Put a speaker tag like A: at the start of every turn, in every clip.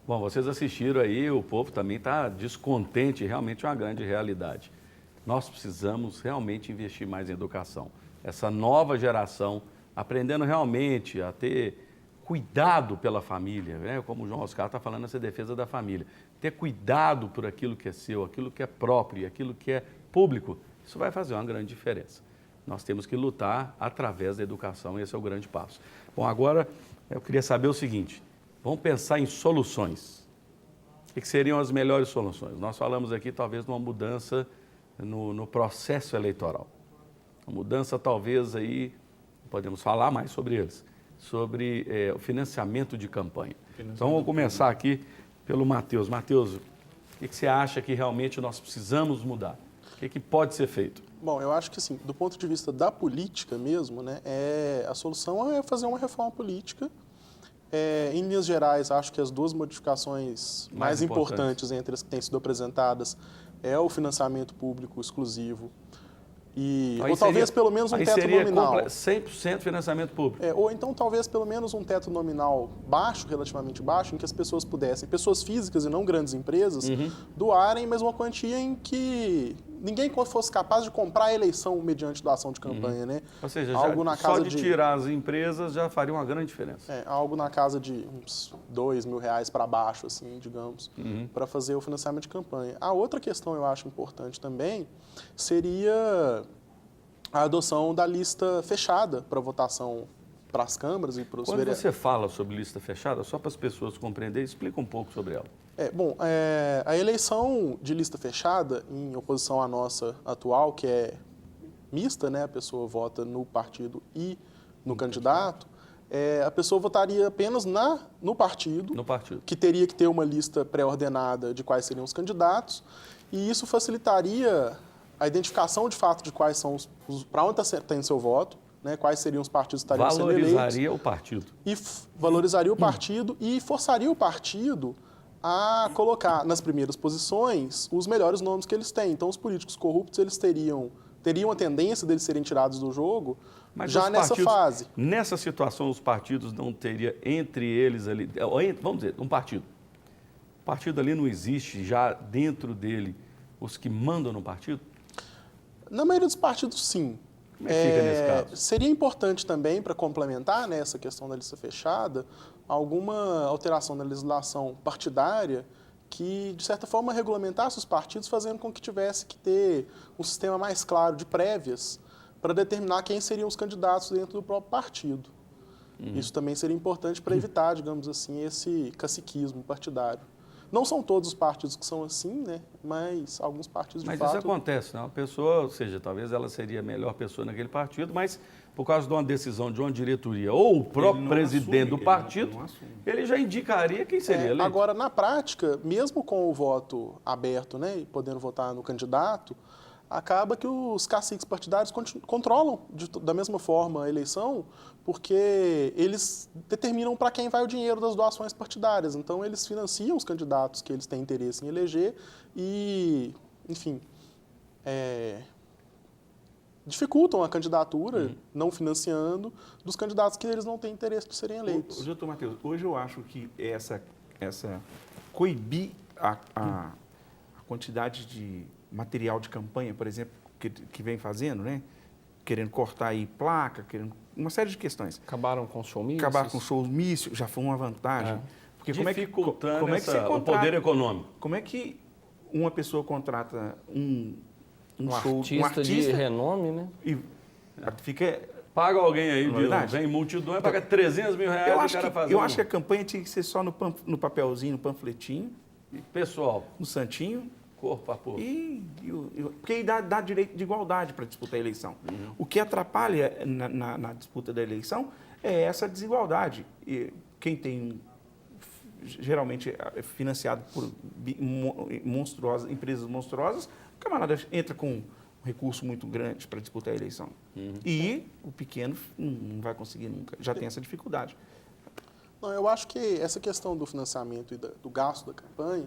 A: Bom, vocês assistiram aí, o povo também está descontente, realmente é uma grande realidade. Nós precisamos realmente investir mais em educação. Essa nova geração aprendendo realmente a ter cuidado pela família, né? Como o João Oscar está falando, essa defesa da família. Ter cuidado por aquilo que é seu, aquilo que é próprio, aquilo que é público, isso vai fazer uma grande diferença. Nós temos que lutar através da educação, esse é o grande passo. Bom, agora eu queria saber o seguinte, vamos pensar em soluções. O que seriam as melhores soluções? Nós falamos aqui talvez de uma mudança no processo eleitoral. Uma mudança talvez aí, podemos falar mais sobre eles, sobre o financiamento de campanha. Então vamos começar aqui pelo Matheus. Matheus, o que você acha que realmente nós precisamos mudar? O que pode ser feito?
B: Bom, eu acho que assim, do ponto de vista da política mesmo, né, a solução é fazer uma reforma política. Em linhas gerais, acho que as duas modificações mais importantes entre as que têm sido apresentadas é o financiamento público exclusivo ou talvez pelo menos um teto nominal.
A: 100% financiamento público.
B: Ou então talvez pelo menos um teto nominal baixo, relativamente baixo, em que as pessoas pudessem, pessoas físicas e não grandes empresas, doarem mesmo uma quantia em que ninguém fosse capaz de comprar a eleição mediante doação de campanha, né?
A: Ou seja,
B: algo na casa
A: só de tirar as empresas já faria uma grande diferença.
B: Algo na casa de uns R$2.000 para baixo, assim, digamos, para fazer o financiamento de campanha. A outra questão eu acho importante também seria a adoção da lista fechada para votação para as câmaras e para os vereadores.
A: Quando você fala sobre lista fechada, só para as pessoas compreenderem, explica um pouco sobre ela.
B: A eleição de lista fechada, em oposição à nossa atual, que é mista, né? A pessoa vota no partido e no candidato, a pessoa votaria apenas no partido, que teria que ter uma lista pré-ordenada de quais seriam os candidatos, e isso facilitaria a identificação de fato de quais são para onde está indo seu voto, né, quais seriam os partidos que estariam sendo eleitos.
A: Valorizaria o partido.
B: E valorizaria o partido e forçaria o partido a colocar nas primeiras posições os melhores nomes que eles têm. Então, os políticos corruptos eles teriam a tendência deles serem tirados do jogo. Mas já nessa fase.
A: Nessa situação, os partidos não teriam entre eles ali, vamos dizer, um partido. O partido ali não existe já dentro dele os que mandam no partido?
B: Na maioria dos partidos, sim.
A: Como é que fica nesse caso?
B: Seria importante também, para complementar essa questão da lista fechada, alguma alteração na legislação partidária que, de certa forma, regulamentasse os partidos, fazendo com que tivesse que ter um sistema mais claro de prévias para determinar quem seriam os candidatos dentro do próprio partido. Isso também seria importante para evitar, digamos assim, esse caciquismo partidário. Não são todos os partidos que são assim, né? Mas alguns partidos de fato...
A: Mas isso acontece, né? Uma pessoa, ou seja, talvez ela seria a melhor pessoa naquele partido, mas por causa de uma decisão de uma diretoria ou o próprio presidente do partido, ele já indicaria quem seria eleito.
B: Agora, na prática, mesmo com o voto aberto, né, e podendo votar no candidato, acaba que os caciques partidários controlam da mesma forma a eleição, porque eles determinam para quem vai o dinheiro das doações partidárias. Então, eles financiam os candidatos que eles têm interesse em eleger e, enfim, dificultam a candidatura, não financiando, dos candidatos que eles não têm interesse de serem eleitos.
C: Doutor Matheus, hoje eu acho que essa coibir a quantidade de material de campanha, por exemplo, que vem fazendo, né? Querendo cortar aí placa, querendo uma série de questões.
D: Acabaram com os showmícios?
C: Acabaram com os showmícios, já foi uma vantagem.
A: Porque dificultando o poder econômico.
C: Como é que uma pessoa contrata um
D: artista de renome, né?
C: E fica...
A: Paga alguém aí, vem multidão, paga R$300 mil
C: eu acho que a campanha tinha que ser só no papelzinho, no panfletinho.
A: E pessoal.
C: No santinho.
A: Corpo a corpo.
C: Porque aí dá direito de igualdade para disputar a eleição. O que atrapalha na disputa da eleição é essa desigualdade. E quem tem, geralmente, financiado por empresas monstruosas, o camarada entra com um recurso muito grande para disputar a eleição. E o pequeno não vai conseguir nunca, já tem essa dificuldade.
B: Não, eu acho que essa questão do financiamento e do gasto da campanha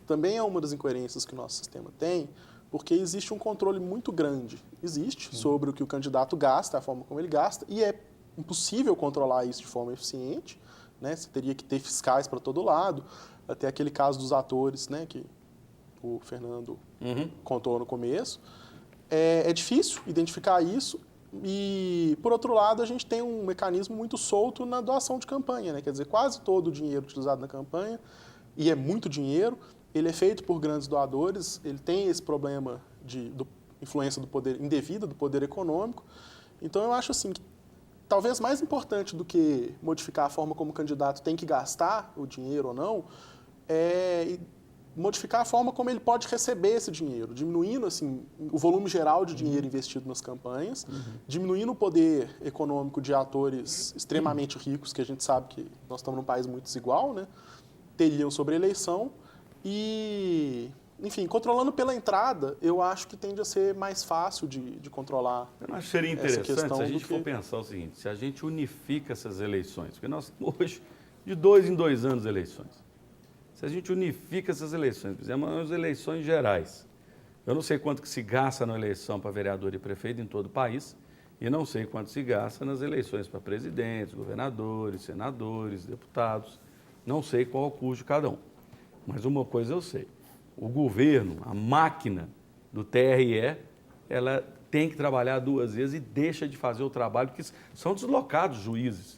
B: também é uma das incoerências que o nosso sistema tem, porque existe um controle muito grande, sobre o que o candidato gasta, a forma como ele gasta, e é impossível controlar isso de forma eficiente, né? Você teria que ter fiscais para todo lado, até aquele caso dos atores, né? Que o Fernando contou no começo. É difícil identificar isso e, por outro lado, a gente tem um mecanismo muito solto na doação de campanha, né? Quer dizer, quase todo o dinheiro utilizado na campanha, e é muito dinheiro, ele é feito por grandes doadores, ele tem esse problema de influência do poder indevida, do poder econômico. Então, eu acho assim que talvez mais importante do que modificar a forma como o candidato tem que gastar o dinheiro ou não, é modificar a forma como ele pode receber esse dinheiro, diminuindo assim, o volume geral de dinheiro investido nas campanhas, diminuindo o poder econômico de atores extremamente ricos, que a gente sabe que nós estamos num país muito desigual, né? Teriam sobre a eleição e, enfim, controlando pela entrada, eu acho que tende a ser mais fácil de controlar.
A: Eu acho que seria interessante se a gente for pensar o seguinte, se a gente unifica essas eleições, porque nós hoje, de 2 em 2 anos, eleições. Se a gente unifica essas eleições, fizemos as eleições gerais. Eu não sei quanto que se gasta na eleição para vereador e prefeito em todo o país, e não sei quanto se gasta nas eleições para presidentes, governadores, senadores, deputados. Não sei qual é o custo de cada um. Mas uma coisa eu sei, o governo, a máquina do TRE, ela tem que trabalhar 2 vezes e deixa de fazer o trabalho, porque são deslocados juízes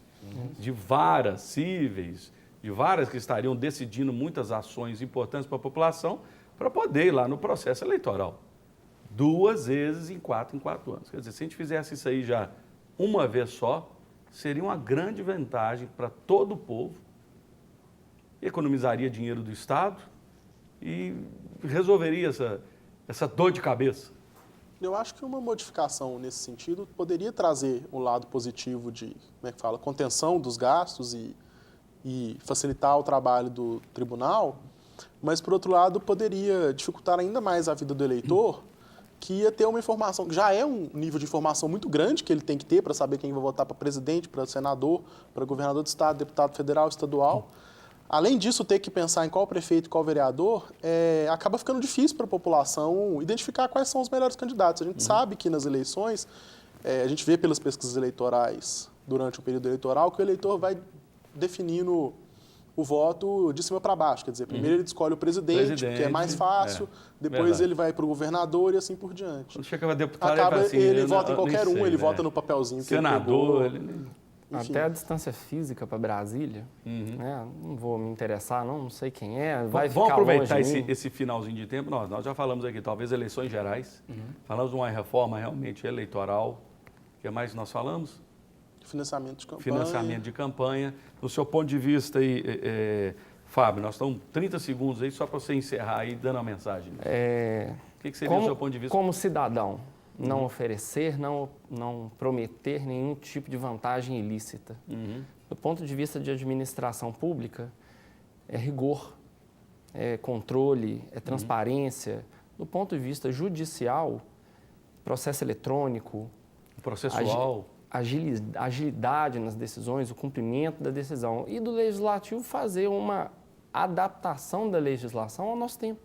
A: de varas cíveis, de varas que estariam decidindo muitas ações importantes para a população, para poder ir lá no processo eleitoral. 2 vezes em 4 anos. Quer dizer, se a gente fizesse isso aí já uma vez só, seria uma grande vantagem para todo o povo, economizaria dinheiro do Estado e resolveria essa dor de cabeça.
B: Eu acho que uma modificação nesse sentido poderia trazer um lado positivo de, como é que fala, contenção dos gastos e facilitar o trabalho do tribunal, mas, por outro lado, poderia dificultar ainda mais a vida do eleitor, que ia ter uma informação, que já é um nível de informação muito grande que ele tem que ter para saber quem vai votar para presidente, para senador, para governador do estado, deputado federal, estadual. Além disso, ter que pensar em qual prefeito e qual vereador, acaba ficando difícil para a população identificar quais são os melhores candidatos. A gente sabe que nas eleições, a gente vê pelas pesquisas eleitorais durante o período eleitoral, que o eleitor vai definindo o voto de cima para baixo. Quer dizer, primeiro ele escolhe o presidente, que é mais fácil, depois
A: verdade.
B: Ele vai para o governador e assim por diante.
A: Quando chega a deputado,
B: Acaba, ele
A: assim,
B: vota em qualquer um, ele
A: né?
B: vota no papelzinho que
A: senador,
B: ele pegou. Enfim.
D: Até a distância física para Brasília, né? Não vou me interessar, não sei quem é, vai
A: Vamos
D: ficar
A: aproveitar
D: longe de mim.
A: esse finalzinho de tempo. Nós já falamos aqui, talvez eleições gerais, falamos de uma reforma realmente eleitoral. O que mais nós falamos?
B: Financiamento de campanha.
A: Financiamento de campanha. Do seu ponto de vista aí, Fábio, nós estamos 30 segundos aí só para você encerrar aí dando a mensagem. O que seria do seu ponto de vista?
D: Como cidadão, não oferecer, não prometer nenhum tipo de vantagem ilícita. Do ponto de vista de administração pública, é rigor, é controle, é transparência. Do ponto de vista judicial, processo eletrônico,
A: processual,
D: agilidade nas decisões, o cumprimento da decisão. E do legislativo fazer uma adaptação da legislação ao nosso tempo.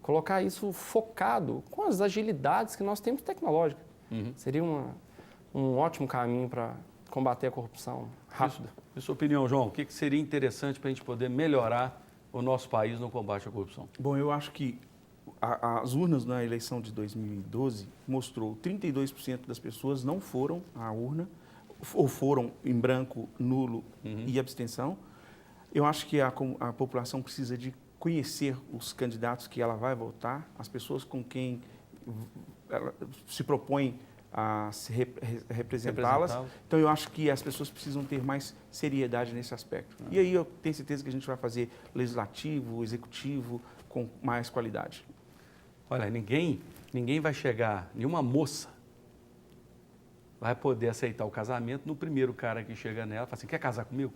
D: Colocar isso focado com as agilidades que nós temos tecnológicas. Seria um ótimo caminho para combater a corrupção rápida.
A: Na sua opinião, João, o que seria interessante para a gente poder melhorar o nosso país no combate à corrupção?
C: Bom, eu acho que as urnas na eleição de 2012 mostrou 32% das pessoas não foram à urna, ou foram em branco, nulo e abstenção. Eu acho que a população precisa de conhecer os candidatos que ela vai votar, as pessoas com quem ela se propõe a se representá-las. Então, eu acho que as pessoas precisam ter mais seriedade nesse aspecto. E aí eu tenho certeza que a gente vai fazer legislativo, executivo, com mais qualidade.
A: Olha, ninguém vai chegar, nenhuma moça vai poder aceitar o casamento no primeiro cara que chega nela e fala assim, quer casar comigo?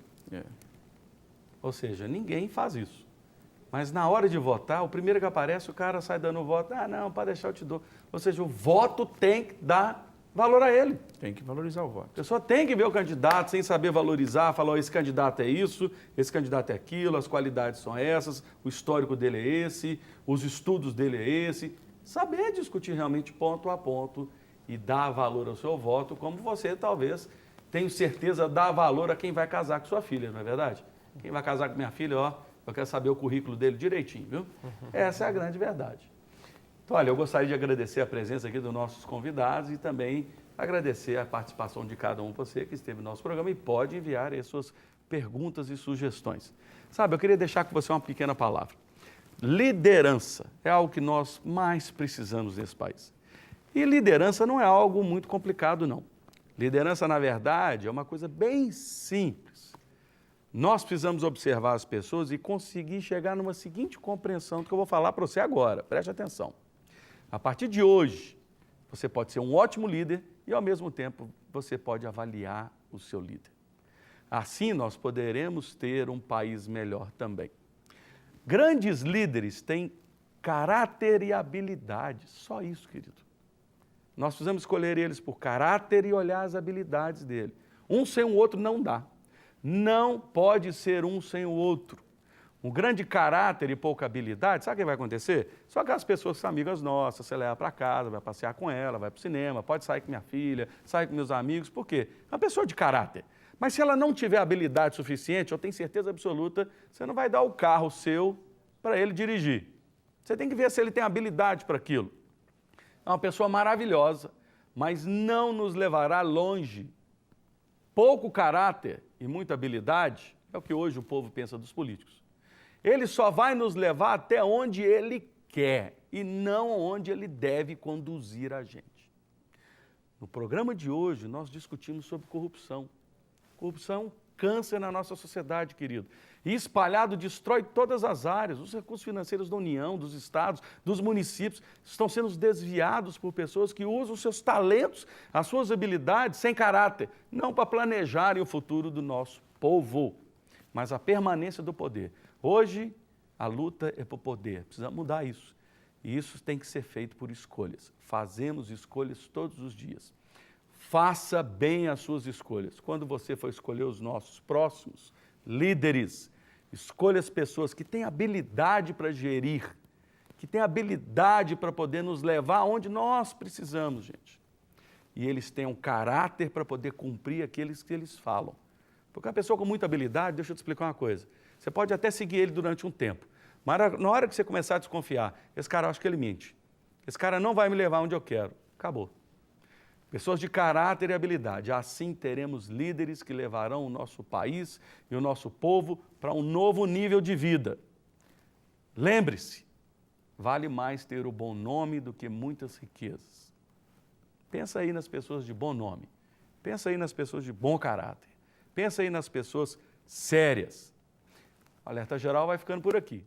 A: Ou seja, ninguém faz isso. Mas na hora de votar, o primeiro que aparece, o cara sai dando o voto. Ah, não, pode deixar, eu te dou. Ou seja, o voto tem que dar valor a ele.
C: Tem que valorizar o voto.
A: A pessoa tem que ver o candidato sem saber valorizar, falar, oh, esse candidato é isso, esse candidato é aquilo, as qualidades são essas, o histórico dele é esse, os estudos dele é esse. Saber discutir realmente ponto a ponto e dar valor ao seu voto, como você talvez tenho certeza, dá valor a quem vai casar com sua filha, não é verdade? Quem vai casar com minha filha, ó, eu quero saber o currículo dele direitinho, viu? Essa é a grande verdade. Então, olha, eu gostaria de agradecer a presença aqui dos nossos convidados e também agradecer a participação de cada um de você que esteve no nosso programa e pode enviar aí as suas perguntas e sugestões. Sabe, eu queria deixar com você uma pequena palavra. Liderança é algo que nós mais precisamos nesse país. E liderança não é algo muito complicado, não. Liderança, na verdade, é uma coisa bem simples. Nós precisamos observar as pessoas e conseguir chegar numa seguinte compreensão do que eu vou falar para você agora. Preste atenção. A partir de hoje, você pode ser um ótimo líder e, ao mesmo tempo, você pode avaliar o seu líder. Assim, nós poderemos ter um país melhor também. Grandes líderes têm caráter e habilidade, só isso, querido. Nós precisamos escolher eles por caráter e olhar as habilidades dele. Um sem o outro não dá. Não pode ser um sem o outro. Um grande caráter e pouca habilidade, sabe o que vai acontecer? Só aquelas pessoas que são amigas nossas, você leva para casa, vai passear com ela, vai para o cinema, pode sair com minha filha, sair com meus amigos, por quê? É uma pessoa de caráter. Mas se ela não tiver habilidade suficiente, eu tenho certeza absoluta, você não vai dar o carro seu para ele dirigir. Você tem que ver se ele tem habilidade para aquilo. É uma pessoa maravilhosa, mas não nos levará longe. Pouco caráter e muita habilidade é o que hoje o povo pensa dos políticos. Ele só vai nos levar até onde ele quer e não onde ele deve conduzir a gente. No programa de hoje, nós discutimos sobre corrupção. Corrupção é um câncer na nossa sociedade, querido. E espalhado destrói todas as áreas. Os recursos financeiros da União, dos estados, dos municípios estão sendo desviados por pessoas que usam os seus talentos, as suas habilidades sem caráter, não para planejarem o futuro do nosso povo, mas a permanência do poder. Hoje, a luta é por poder. Precisamos mudar isso. E isso tem que ser feito por escolhas. Fazemos escolhas todos os dias. Faça bem as suas escolhas. Quando você for escolher os nossos próximos líderes, escolha as pessoas que têm habilidade para gerir, que têm habilidade para poder nos levar aonde nós precisamos, gente. E eles tenham caráter para poder cumprir aqueles que eles falam. Porque uma pessoa com muita habilidade, deixa eu te explicar uma coisa, você pode até seguir ele durante um tempo, mas na hora que você começar a desconfiar, esse cara, eu acho que ele mente, esse cara não vai me levar onde eu quero, acabou. Pessoas de caráter e habilidade, assim teremos líderes que levarão o nosso país e o nosso povo para um novo nível de vida. Lembre-se, vale mais ter o bom nome do que muitas riquezas. Pensa aí nas pessoas de bom nome, pensa aí nas pessoas de bom caráter, pensa aí nas pessoas sérias. O Alerta Geral vai ficando por aqui.